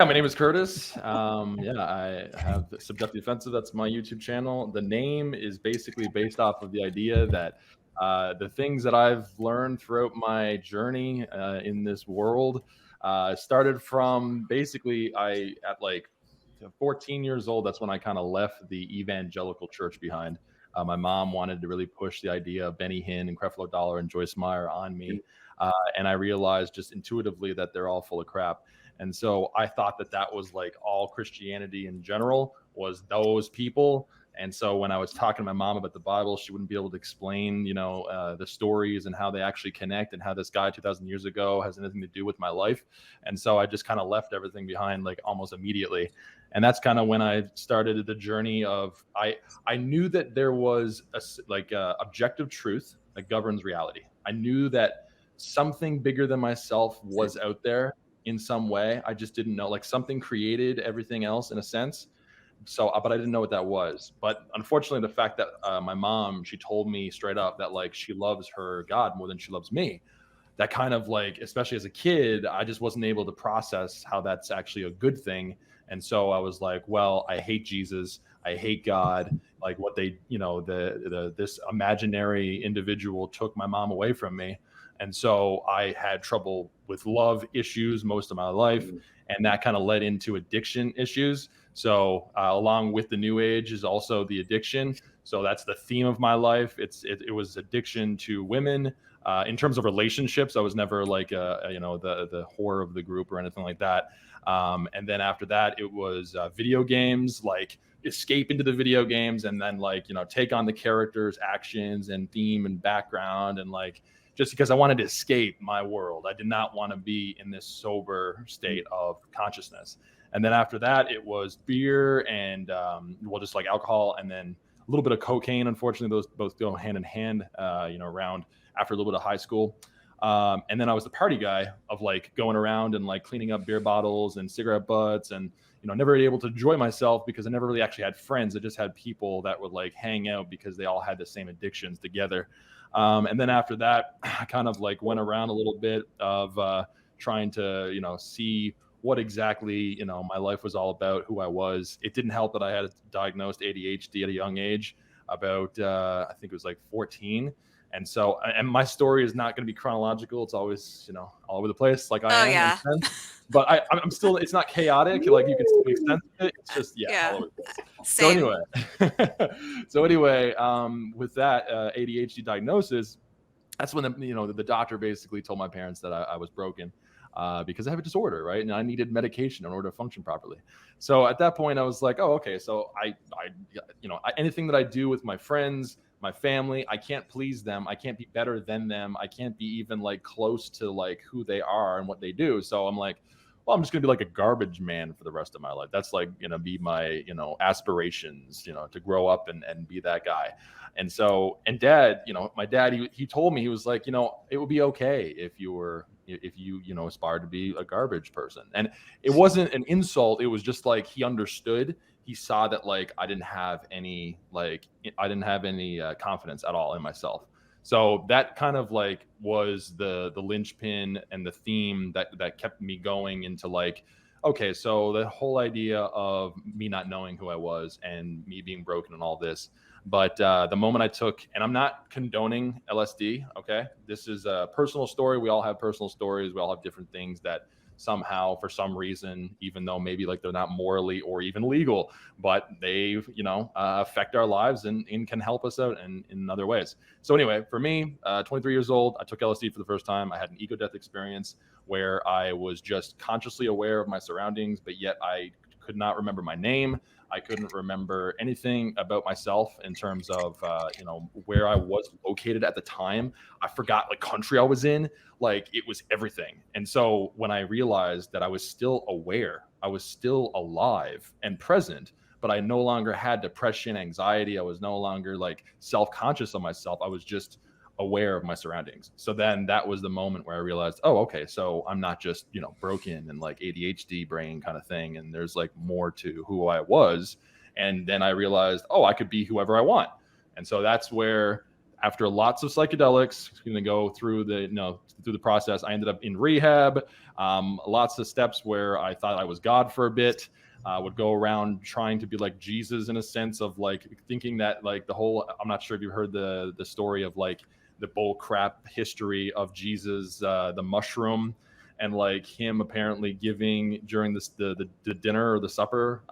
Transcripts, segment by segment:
Yeah, my name is Kurtis. Yeah, I have Subjective Offensive. That's my YouTube channel. The name is basically based off of the idea that the things that I've learned throughout my journey in this world started from basically at like 14 years old. That's when I kind of left the evangelical church behind. My mom wanted to really push the idea of Benny Hinn and Creflo Dollar and Joyce Meyer on me. And I realized just intuitively that they're all full of crap. And so I thought that that was like all Christianity in general was those people. And so when I was talking to my mom about the Bible, she wouldn't be able to explain, the stories and how they actually connect and how this guy 2,000 years ago has anything to do with my life. And so I just kind of left everything behind like almost immediately. And that's kind of when I started the journey of I knew that there was objective truth that governs reality. I knew that something bigger than myself was out there in some way. I just didn't know, like something created everything else in a sense. So, but I didn't know what that was. But unfortunately, the fact that my mom, she told me straight up that like she loves her God more than she loves me. That kind of like, especially as a kid, I just wasn't able to process how that's actually a good thing. And so I was like, well, I hate Jesus. I hate God. Like what they, this imaginary individual took my mom away from me. And so I had trouble with love issues most of my life. And that kind of led into addiction issues. So along with the new age is also the addiction. So that's the theme of my life. It was addiction to women. In terms of relationships, I was never like the whore of the group or anything like that. And then after that, it was video games, like escape into the video games, and then like take on the characters' actions and theme and background, and like just because I wanted to escape my world. I did not want to be in this sober state of consciousness. And then after that, it was beer and just like alcohol, and then a little bit of cocaine. Unfortunately, those both go hand in hand. Around after a little bit of high school. And then I was the party guy of like going around and like cleaning up beer bottles and cigarette butts, and never really able to enjoy myself because I never really actually had friends. I just had people that would like hang out because they all had the same addictions together. And then after that, I kind of like went around a little bit of trying to see what exactly my life was all about, who I was. It didn't help that I had diagnosed ADHD at a young age, about I think it was like 14. And so, and my story is not going to be chronological. It's always, all over the place, like I am. Yeah. But I'm still, it's not chaotic. Like you can still make sense of it. It's just, all over the place. Same. So anyway, with that ADHD diagnosis, that's when the doctor basically told my parents that I was broken. Because I have a disorder, right? And I needed medication in order to function properly. So at that point, I was like, oh, okay. So anything that I do with my friends, my family, I can't please them. I can't be better than them. I can't be even like close to like who they are and what they do. So I'm like, well, I'm just gonna be like a garbage man for the rest of my life. That's like gonna be my aspirations, to grow up and be that guy. And so, and dad, my dad, he told me, he was like, it would be okay if you aspired to be a garbage person. And it wasn't an insult. It was just like he understood. He saw that like I didn't have any confidence at all in myself. So that kind of like was the linchpin and the theme that kept me going into like, okay, so the whole idea of me not knowing who I was and me being broken and all this. But the moment I took, and I'm not condoning LSD, okay? This is a personal story. We all have personal stories. We all have different things that somehow, for some reason, even though maybe like they're not morally or even legal, but they, affect our lives and can help us out in other ways. So anyway, for me, 23 years old, I took LSD for the first time. I had an ego death experience where I was just consciously aware of my surroundings, but yet I could not remember my name. I couldn't remember anything about myself in terms of, where I was located at the time. I forgot like country I was in, like it was everything. And so when I realized that I was still aware, I was still alive and present, but I no longer had depression, anxiety. I was no longer like self-conscious of myself. I was just aware of my surroundings. So then that was the moment where I realized, oh, okay, so I'm not just, broken and like ADHD brain kind of thing. And there's like more to who I was. And then I realized, oh, I could be whoever I want. And so that's where after lots of psychedelics, going to go through through the process. I ended up in rehab, lots of steps where I thought I was God for a bit. Would go around trying to be like Jesus in a sense of like thinking that like the whole, I'm not sure if you heard the story of like the bull crap history of Jesus, the mushroom, and like him apparently giving during this the dinner or the supper,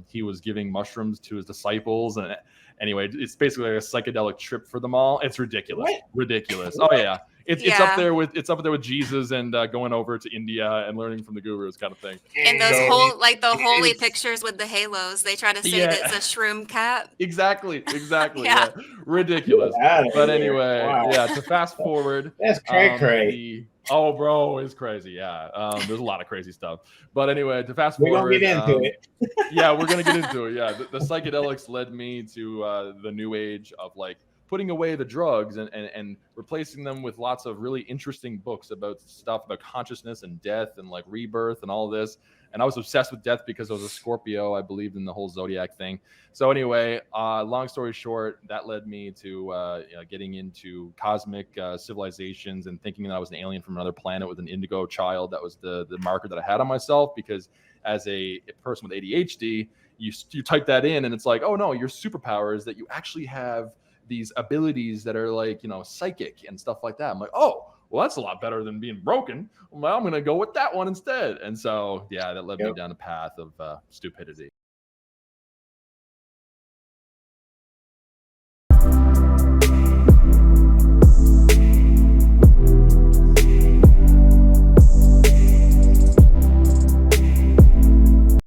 he was giving mushrooms to his disciples. And anyway, it's basically like a psychedelic trip for them all. It's ridiculous. What? Ridiculous. Oh yeah. It's up there with Jesus and going over to India and learning from the gurus kind of thing. And those the holy pictures with the halos. They try to say that it's a shroom cap. Exactly. Yeah. Ridiculous. But anyway, to fast forward. That's cray. Oh, bro, it's crazy. Yeah. There's a lot of crazy stuff. But anyway, to fast forward. We're going to get into it. Yeah, we're going to get into it. Yeah. The psychedelics led me to the new age of like putting away the drugs and replacing them with lots of really interesting books about stuff about consciousness and death and like rebirth and all of this. And I was obsessed with death because I was a Scorpio. I believed in the whole zodiac thing. So anyway, long story short, that led me to getting into cosmic civilizations and thinking that I was an alien from another planet with an indigo child. That was the marker that I had on myself, because as a person with ADHD, you type that in and it's like, oh no, your superpower is that you actually have these abilities that are like, psychic and stuff like that. I'm like, oh, well, that's a lot better than being broken. Well, I'm going to go with that one instead. And so, yeah, that led me down a path of stupidity.